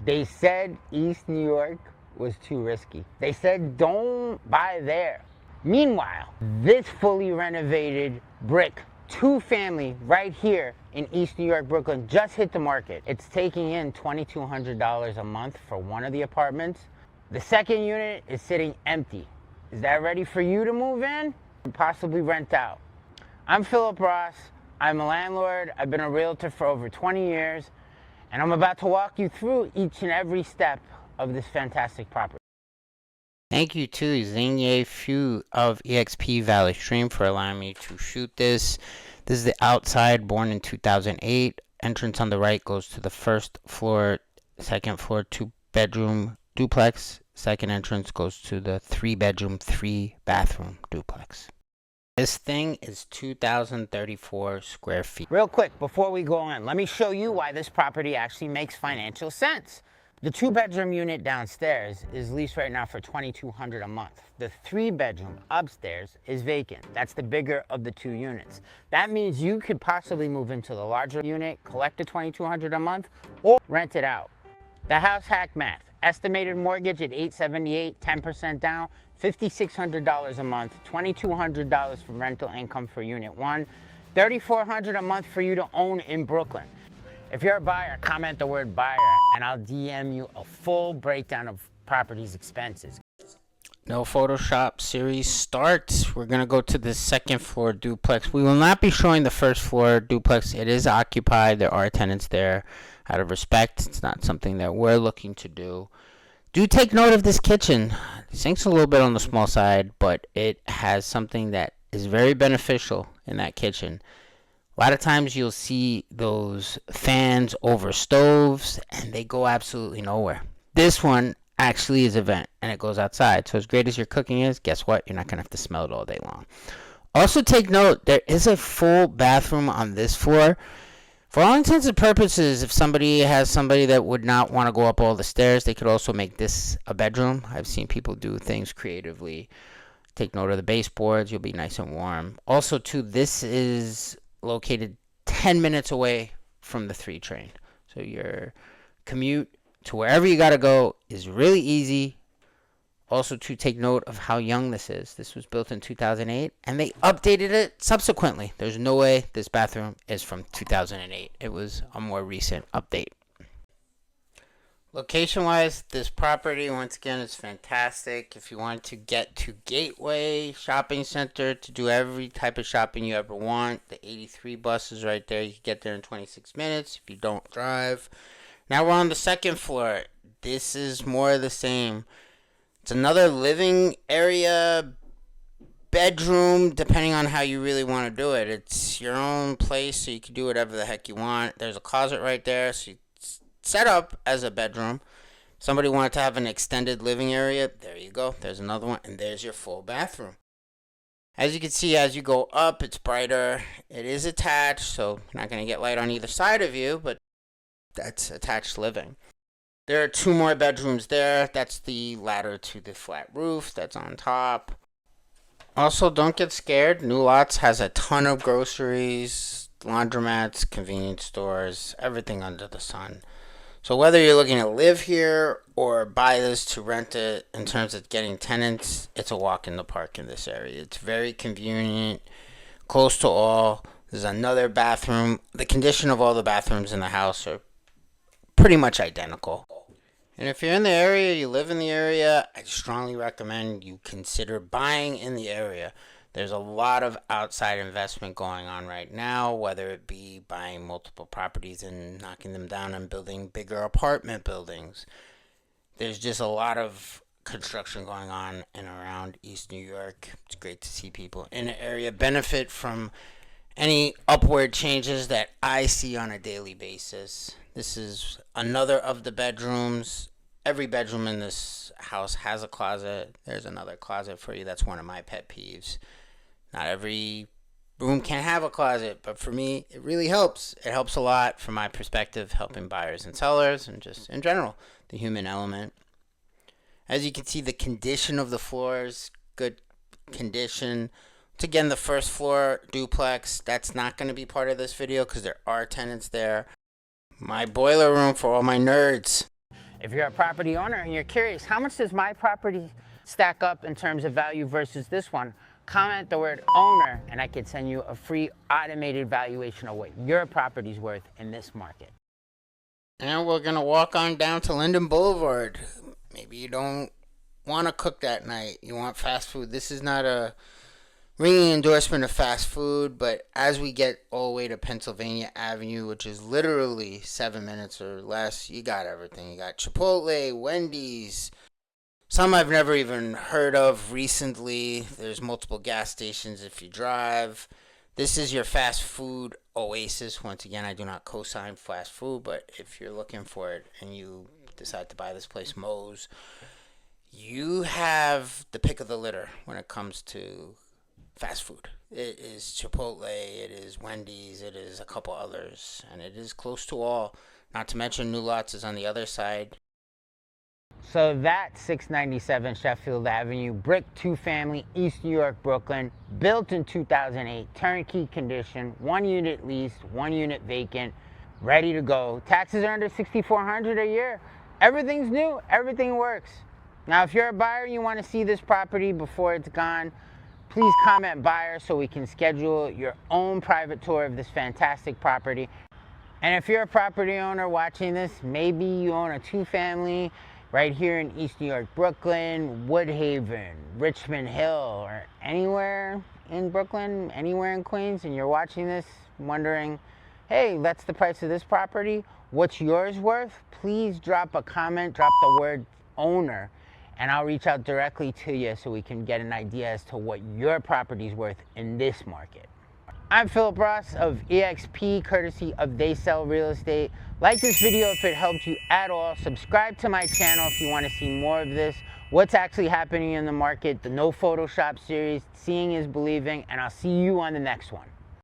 They said East New York was too risky. They said don't buy there. Meanwhile, this fully renovated brick two-family right here in East New York, Brooklyn just hit the market. It's taking in $2,200 a month for one of the apartments. The second unit is sitting empty. Is that ready for you to move in and possibly rent out? I'm Philip Ross. I'm a landlord. I've been a realtor for over 20 years, and I'm about to walk you through each and every step of this fantastic property. Thank you to Xinye Fu of eXp Valley Stream for allowing me to shoot this. This is the outside, born in 2008. Entrance on the right goes to the first floor, second floor, 2-bedroom duplex. Second entrance goes to the 3-bedroom, 3-bathroom duplex. This thing is 2,034 square feet. Real quick, before we go on, let me show you why this property actually makes financial sense. The 2-bedroom unit downstairs is leased right now for $2,200 a month. The 3-bedroom upstairs is vacant. That's the bigger of the 2 units. That means you could possibly move into the larger unit, collect the $2,200 a month, or rent it out. The house hack math. Estimated mortgage at $878, 10% down, $5,600 a month, $2,200 for rental income for unit 1, $3,400 a month for you to own in Brooklyn. If you're a buyer, comment the word buyer and I'll DM you a full breakdown of property's expenses. No Photoshop series starts. We're gonna go to the second floor duplex. We will not be showing the first floor duplex. It is occupied. There are tenants there. Out of respect, it's not something that we're looking to do. Do take note of this kitchen. The sink's a little bit on the small side, but it has something that is very beneficial in that kitchen. A lot of times you'll see those fans over stoves and they go absolutely nowhere. This one actually is a vent and it goes outside. So as great as your cooking is, guess what? You're not going to have to smell it all day long. Also take note, there is a full bathroom on this floor. For all intents and purposes, if somebody has somebody that would not want to go up all the stairs, they could also make this a bedroom. I've seen people do things creatively. Take note of the baseboards. You'll be nice and warm. Also, too, this is located 10 minutes away from the 3 train. So your commute to wherever you got to go is really easy. Also, to take note of how young this is. This was built in 2008, and they updated it subsequently. There's no way this bathroom is from 2008. It was a more recent update. Location-wise, this property, once again, is fantastic. If you want to get to Gateway Shopping Center to do every type of shopping you ever want, the 83 bus is right there. You can get there in 26 minutes if you don't drive. Now we're on the second floor. This is more of the same. It's another living area, bedroom, depending on how you really want to do it. It's your own place, so you can do whatever the heck you want. There's a closet right there, so it's set up as a bedroom. Somebody wanted to have an extended living area, there you go. There's another one, and there's your full bathroom. As you can see, as you go up, it's brighter. It is attached, so you're not going to get light on either side of you, but that's attached living. There are 2 more bedrooms there. That's the ladder to the flat roof that's on top. Also, don't get scared. New Lots has a ton of groceries, laundromats, convenience stores, everything under the sun. So whether you're looking to live here or buy this to rent it, in terms of getting tenants, it's a walk in the park in this area. It's very convenient, close to all. There's another bathroom. The condition of all the bathrooms in the house are pretty much identical. And if you're in the area, you live in the area, I strongly recommend you consider buying in the area. There's a lot of outside investment going on right now, whether it be buying multiple properties and knocking them down and building bigger apartment buildings. There's just a lot of construction going on in around East New York. It's great to see people in the area benefit from any upward changes that I see on a daily basis. This is another of the bedrooms. Every bedroom in this house has a closet. There's another closet for you. That's one of my pet peeves. Not every room can have a closet, but for me, it really helps. It helps a lot from my perspective, helping buyers and sellers and just in general, the human element. As you can see, the condition of the floors, good condition. Once again, the first floor duplex, that's not going to be part of this video because there are tenants there. My boiler room for all my nerds. If you're a property owner and you're curious, how much does my property stack up in terms of value versus this one? Comment the word owner and I could send you a free automated valuation of what your property's worth in this market. And we're gonna walk on down to Linden Boulevard. Maybe you don't want to cook that night. You want fast food. This is not a ringing endorsement of fast food, but as we get all the way to Pennsylvania Avenue, which is literally 7 minutes or less, you got everything. You got Chipotle, Wendy's, some I've never even heard of recently. There's multiple gas stations if you drive. This is your fast food oasis. Once again, I do not co-sign fast food, but if you're looking for it and you decide to buy this place, Moe's, you have the pick of the litter when it comes to fast food. It is Chipotle, it is Wendy's, it is a couple others, and it is close to all. Not to mention New Lots is on the other side. So that's 697 Sheffield Avenue, brick 2-family, East New York, Brooklyn, built in 2008, turnkey condition, 1 unit leased, 1 unit vacant, ready to go. Taxes are under $6,400 a year. Everything's new, everything works. Now, if you're a buyer and you want to see this property before it's gone, please comment buyer so we can schedule your own private tour of this fantastic property. And if you're a property owner watching this, maybe you own a 2-family right here in East New York, Brooklyn, Woodhaven, Richmond Hill, or anywhere in Brooklyn, anywhere in Queens, and you're watching this wondering, hey, that's the price of this property, what's yours worth? Please drop a comment, drop the word owner, and I'll reach out directly to you so we can get an idea as to what your property's worth in this market. I'm Philip Ross of EXP, courtesy of They Sell Real Estate. Like this video if it helped you at all. Subscribe to my channel if you want to see more of this. What's actually happening in the market, the No Photoshop series, seeing is believing, and I'll see you on the next one.